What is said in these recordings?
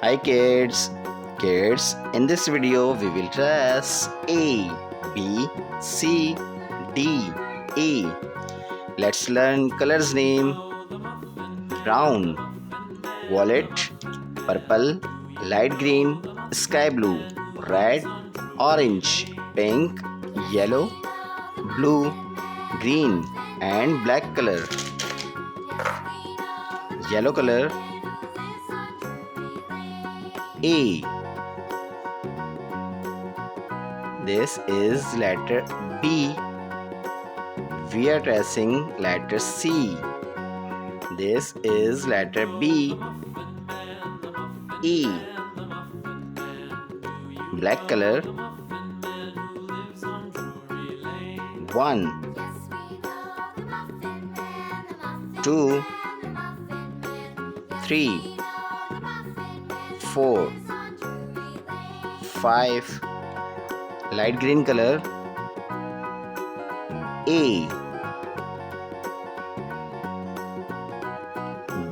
Hi kids. Kids, in this video we will trace A, B, C, D, E. Let's learn colors name. Brown, violet, purple, light green, sky blue, red, orange, pink, yellow, blue, green and black color. Yellow color A. This is letter B. We are tracing letter C. This is letter B. E. Black color 1, 2, 3, 4, 5. Light green color A,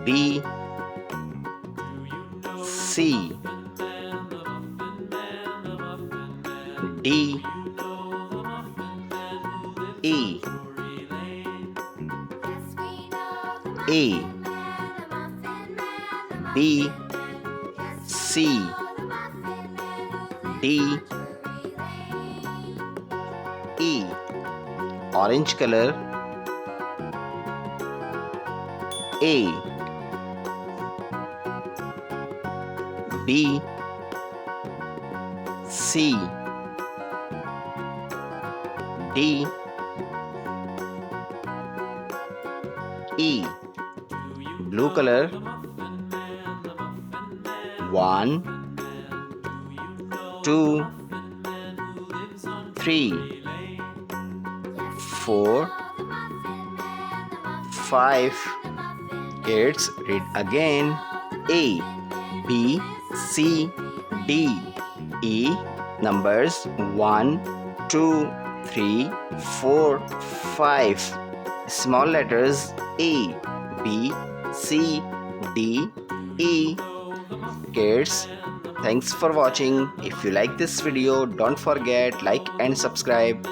B, C, D, E, A, B, C, D, E. Orange color A, B, C, D, E. Blue color 1, 2, 3, 4, 5. Kids, read again. A, B, C, D, E. Numbers 1, 2, 3, 4, 5. Small letters A, B, C, D, E. Kids, thanks for watching. If you like this video, don't forget like and subscribe.